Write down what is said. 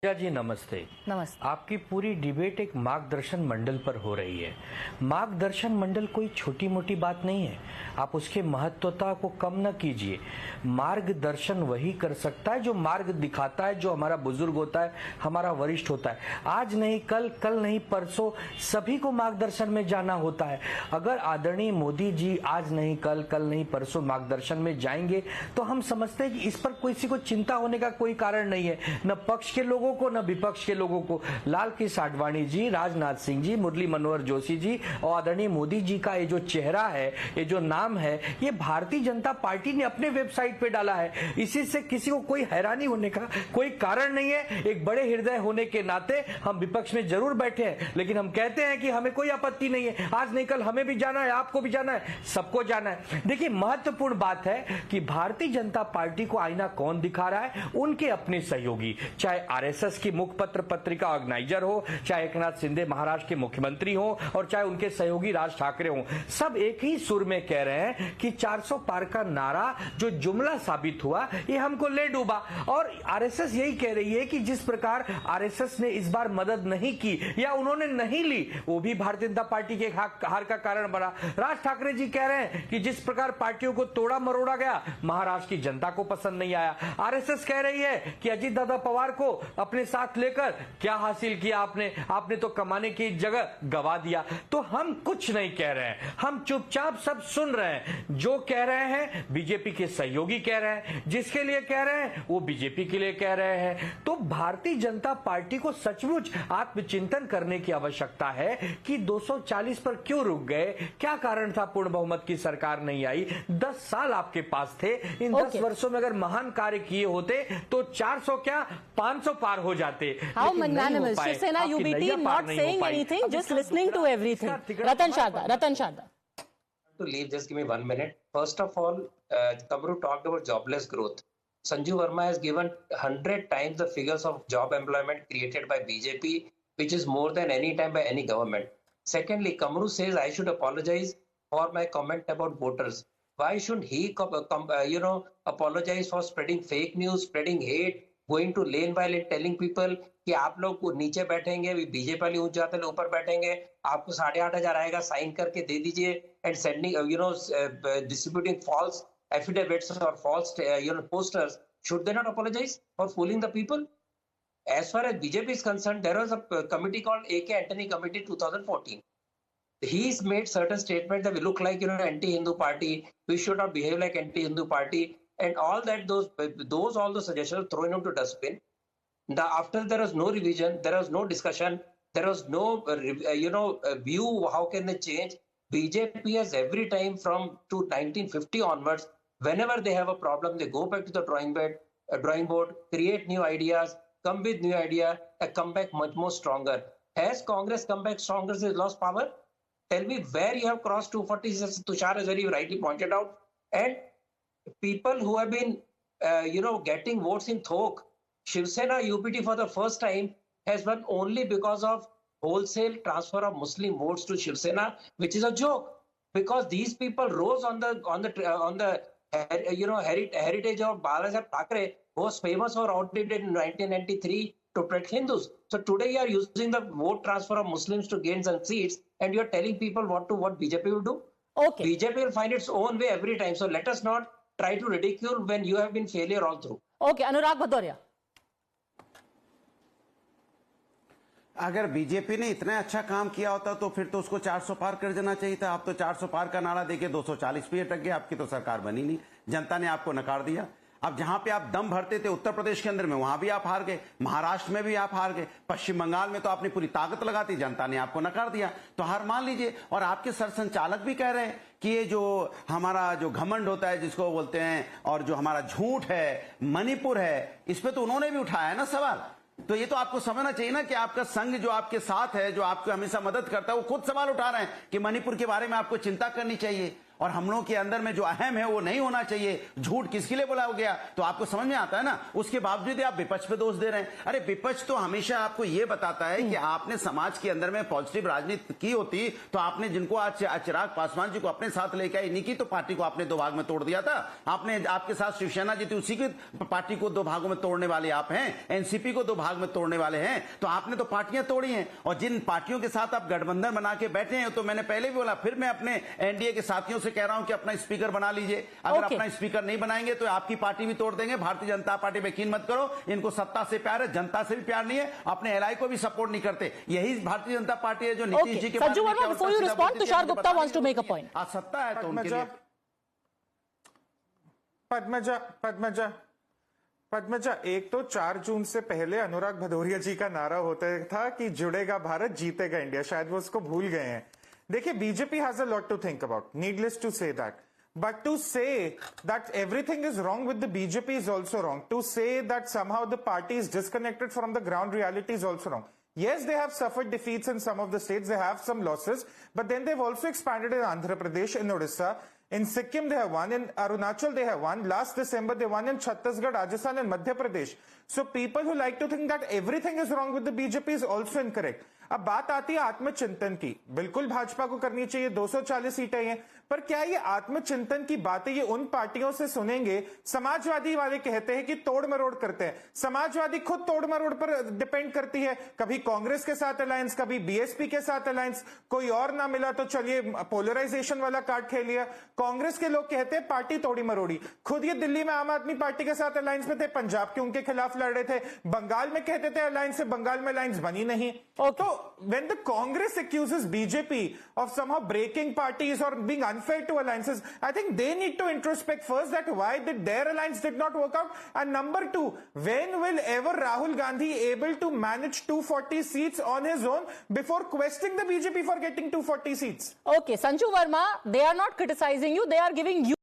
पूजा जी नमस्ते। नमस्ते। आपकी पूरी डिबेट एक मार्गदर्शन मंडल पर हो रही है। मार्गदर्शन मंडल कोई छोटी मोटी बात नहीं है, आप उसके महत्वता को कम न कीजिए। मार्गदर्शन वही कर सकता है जो मार्ग दिखाता है, जो हमारा बुजुर्ग होता है, हमारा वरिष्ठ होता है। आज नहीं कल, कल नहीं परसों, सभी को मार्गदर्शन में जाना होता है। अगर आदरणीय मोदी जी आज नहीं कल, कल नहीं परसों मार्गदर्शन में जाएंगे तो हम समझते हैं कि इस पर किसी को चिंता होने का कोई कारण नहीं है, न पक्ष के लोगों को न विपक्ष के लोगों को। लाल कृष्ण आडवाणी जी, राजनाथ सिंह जी, मुरली मनोहर जोशी जी और आदरणीय मोदी जी का ये जो चेहरा है, ये जो नाम है, ये भारतीय जनता पार्टी ने अपने वेबसाइट पे डाला है। इसी से किसी को कोई हैरानी होने का कोई कारण नहीं है। एक बड़े हृदय होने के नाते हम विपक्ष में जरूर बैठे हैं, लेकिन हम कहते हैं कि हमें कोई आपत्ति नहीं है। आज नहीं कल हमें भी जाना है, आपको भी जाना है, सबको जाना है। देखिए महत्वपूर्ण बात है कि भारतीय जनता पार्टी को आईना कौन दिखा रहा है? उनके अपने सहयोगी, चाहे आरएसएस की मुखपत्र पत्रिका ऑर्गेनाइजर हो, चाहे एकनाथ शिंदे महाराष्ट्र के मुख्यमंत्री हो और चाहे उनके सहयोगी राज ठाकरे हो, सब एक ही सुर में कह रहे हैं कि 400 पार का नारा जो जुमला साबित हुआ ये हमको ले डूबा। और आरएसएस यही कह रही है कि जिस प्रकार आरएसएस ने इस बार मदद नहीं की या उन्होंने नहीं ली, वो भी भारतीय जनता पार्टी के हार का कारण बना। राज ठाकरे जी कह रहे हैं कि जिस प्रकार पार्टियों को तोड़ा मरोड़ा गया, महाराष्ट्र की जनता को पसंद नहीं आया। आरएसएस कह रही है कि अजीत दादा पवार को अपने साथ लेकर क्या हासिल किया आपने तो कमाने की जगह गवा दिया। तो हम कुछ नहीं कह रहे हैं, हम चुपचाप सब सुन रहे हैं। जो कह रहे हैं बीजेपी के सहयोगी कह रहे हैं, जिसके लिए कह रहे हैं वो बीजेपी के लिए कह रहे हैं। तो भारतीय जनता पार्टी को सचमुच आत्मचिंतन करने की आवश्यकता है कि 240 पर क्यों रुक गए, क्या कारण था पूर्ण बहुमत की सरकार नहीं आई। 10 साल आपके पास थे, इन 10 वर्षों में अगर महान कार्य किए होते तो 400 क्या 500 पार हो जाते। How magnanimous. Shivsena UBT not saying anything, just listening to everything. Ratan Sharda. To leave, just give me 1 minute. First of all, Kamru talked about jobless growth. Sanju Verma has given 100 times the figures of job employment created by BJP, which is more than any time by any government. Secondly, Kamru says I should apologize for my comment about voters. Why shouldn't he, apologize for spreading fake news, spreading hate, going to lane by lane, telling people कि आप लोग नीचे बैठेंगे, BJP वाली ऊंच जाते ऊपर बैठेंगे, आपको 8,500 आएगा, साइन करके दे दीजिए, and sending distributing false affidavits or false posters. Should they not apologize for fooling the people? As far as BJP is concerned, there was a committee called AK Antony Committee 2014. He's made certain statements that we look like anti-Hindu party, we should not behave like anti-Hindu party, and all that all the suggestions thrown into dustbin. After there was no revision, there was no discussion, there was no view how can they change. BJP has every time from 1950 onwards, whenever they have a problem, they go back to the drawing board, create new ideas, come with new idea, and come back much more stronger. Has Congress come back stronger since lost power? Tell me where you have crossed 240, Tushar has very rightly pointed out. And people who have been, getting votes in Thok, Shiv Sena UPT for the first time has won only because of wholesale transfer of Muslim votes to Shiv Sena, which is a joke. Because these people rose on the heritage of Balasaheb Thackeray, who was famous for outdid in 1993 to protect Hindus. So today you are using the vote transfer of Muslims to gain some seats, and you are telling people what BJP will do. Okay. BJP will find its own way every time. So let us not try to ridicule when you have been failure all through. Okay, Anurag Bhadoria. अगर BJP ने इतना अच्छा काम किया होता तो फिर तो उसको 400 पार कर देना चाहिए था। आप तो 400 पार का नारा देके 240 पे अटक गए, आपकी तो सरकार बनी नहीं, जनता ने आपको नकार दिया। अब जहां पे आप दम भरते थे उत्तर प्रदेश के अंदर में, वहां भी आप हार गए, महाराष्ट्र में भी आप हार गए, पश्चिम बंगाल में तो आपने पूरी ताकत लगाती, जनता ने आपको नकार दिया। तो हार मान लीजिए। और आपके सरसंचालक भी कह रहे हैं कि ये जो हमारा जो घमंड होता है जिसको बोलते हैं, और जो हमारा झूठ है, मणिपुर है, इस पे तो उन्होंने भी उठाया है ना सवाल। तो ये तो आपको समझना चाहिए ना कि आपका संघ जो आपके साथ है, जो आपको हमेशा मदद करता है, वो खुद सवाल उठा रहे हैं कि मणिपुर के बारे में आपको चिंता करनी चाहिए। और हम लोगों के अंदर में जो अहम है वो नहीं होना चाहिए। झूठ किसके लिए बोला गया तो आपको समझ में आता है ना। उसके बावजूद आप विपक्ष पे दोष दे रहे हैं। अरे विपक्ष तो हमेशा आपको ये बताता है कि आपने समाज के अंदर में पॉजिटिव राजनीति की होती तो आपने जिनको आज चिराग पासवान जी को अपने साथ लेकर आई, इन्हीं की तो पार्टी को आपने दो भाग में तोड़ दिया था। आपने आपके साथ शिवसेना जी थी, उसी की पार्टी को दो भागों में तोड़ने वाले आप हैं। एनसीपी को दो भाग में तोड़ने वाले हैं। तो आपने तो पार्टियां तोड़ी हैं और जिन पार्टियों के साथ आप गठबंधन बना के बैठे हैं, तो मैंने पहले भी बोला, फिर मैं अपने एनडीए के साथियों से कह रहा हूं कि अपना स्पीकर बना लीजिए। अगर अपना स्पीकर नहीं बनाएंगे तो आपकी पार्टी भी तोड़ देंगे। भारतीय जनता पार्टी पे यकीन मत करो, इनको सत्ता से प्यार है, जनता से भी प्यार नहीं है, अपने एलआई को भी सपोर्ट नहीं करते। यही भारतीय जनता पार्टी है जो नीतीश जी के Sanju Verma, before you respond, Tushar Gupta wants to make a point. आज सत्ता है तो उनके लिए। पद्मजा, एक तो 4 जून से पहले अनुराग भदौरिया जी का नारा होता था कि जुड़ेगा भारत, जीतेगा इंडिया। शायद वो उसको भूल गए हैं। देखिए, BJP has a lot to think about, needless to say that, but to say that everything is wrong with the BJP is also wrong. To say that somehow the party is disconnected from the ground reality is also wrong. Yes, they have suffered defeats in some of the states, they have some losses, but then they've also expanded in Andhra Pradesh, in Odisha. In Sikkim, they have won. In Arunachal, they have won. Last December, they won in Chhattisgarh, Rajasthan, and Madhya Pradesh. So people who like to think that everything is wrong with the BJP is also incorrect. अब बात आती है आत्मचिंतन की। बिल्कुल भाजपा को करनी चाहिए, 240 सीटें हैं, पर क्या ये आत्मचिंतन की बातें ये उन पार्टियों से सुनेंगे? समाजवादी वाले कहते हैं कि तोड़ मरोड़ करते हैं। समाजवादी खुद तोड़ मरोड़ पर डिपेंड करती है, कभी कांग्रेस के साथ अलायंस, कभी बीएसपी के साथ अलायंस, कोई और ना मिला तो चलिए पोलराइजेशन वाला कार्ड खेल लिया। कांग्रेस के लोग कहते हैं पार्टी तोड़ी मरोड़ी। खुद ये दिल्ली में आम आदमी पार्टी के साथ अलायंस में थे, पंजाब के उनके खिलाफ लड़ रहे थे, बंगाल में कहते थे अलायंस से, बंगाल में अलायंस बनी नहीं। तो when the Congress accuses BJP of somehow breaking parties or being unfair to alliances, I think they need to introspect first that why did their alliance did not work out, and number two, when will ever Rahul Gandhi able to manage 240 seats on his own before questioning the BJP for getting 240 seats? Okay, Sanju Verma, they are not criticizing you, they are giving you